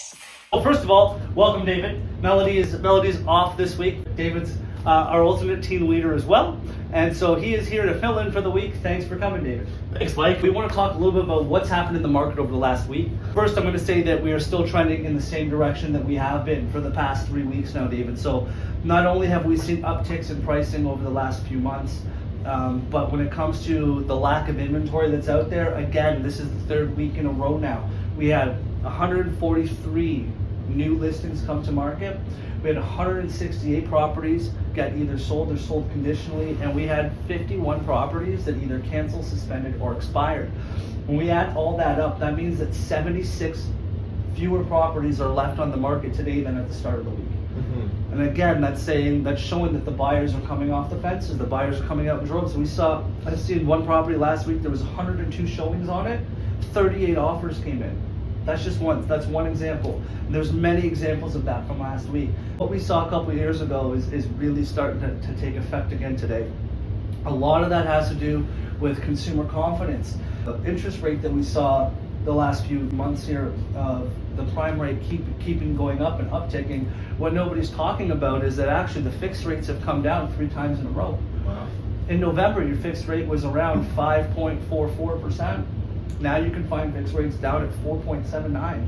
Phoenix. Well, first of all, welcome, David. Melody's off this week. David's our alternate team leader as well, and so he is here to fill in for the week. Thanks for coming, David. Thanks, Mike. We want to talk a little bit about what's happened in the market over the last week. First, I'm going to say that we are still trending in the same direction that we have been for the past 3 weeks now, David. So not only have we seen upticks in pricing over the last few months, but when it comes to the lack of inventory that's out there, again, this is the third week in a row now. We had 143 new listings come to market. We had 168 properties get either sold or sold conditionally, and we had 51 properties that either canceled, suspended, or expired. When we add all that up, that means that 76 fewer properties are left on the market today than at the start of the week. Mm-hmm. And again, that's showing that the buyers are coming off the fences. The buyers are coming out in droves. I've seen one property last week, there was 102 showings on it, 38 offers came in. That's one example. And there's many examples of that from last week. What we saw a couple of years ago is really starting to take effect again today. A lot of that has to do with consumer confidence. The interest rate that we saw the last few months here, the prime rate keeping going up and upticking, what nobody's talking about is that actually the fixed rates have come down 3 times in a row. Wow. In November, your fixed rate was around 5.44%. Now you can find fixed rates down at 4.79,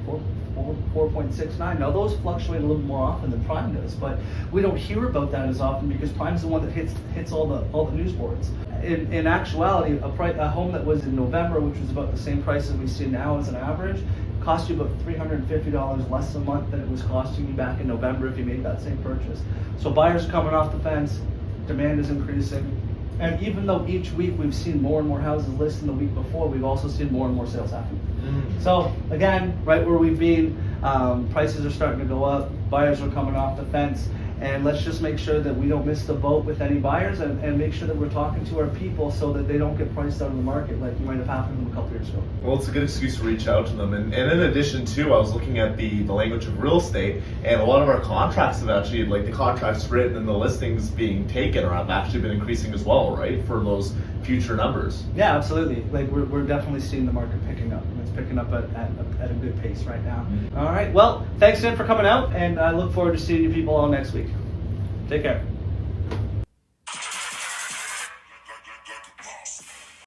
4.69. Now those fluctuate a little more often than prime does, but we don't hear about that as often because prime's the one that hits all the news boards. In actuality, a home that was in November, which was about the same price as we see now as an average, cost you about $350 less a month than it was costing you back in November if you made that same purchase. So buyers are coming off the fence, demand is increasing. And even though each week we've seen more and more houses listed than the week before, we've also seen more and more sales happen. So again, right where we've been, prices are starting to go up, buyers are coming off the fence, and let's just make sure that we don't miss the boat with any buyers and make sure that we're talking to our people so that they don't get priced out of the market like might have happened to them a couple years ago. Well, it's a good excuse to reach out to them. And in addition to, I was looking at the language of real estate, and a lot of our contracts have actually, like the contracts written and the listings being taken have actually been increasing as well, right, for those future numbers. Yeah, absolutely. Like we're definitely seeing the market picking up, and it's picking up at a good pace right now. Mm-hmm. All right. Well, thanks again for coming out, and I look forward to seeing you people all next week. Take care.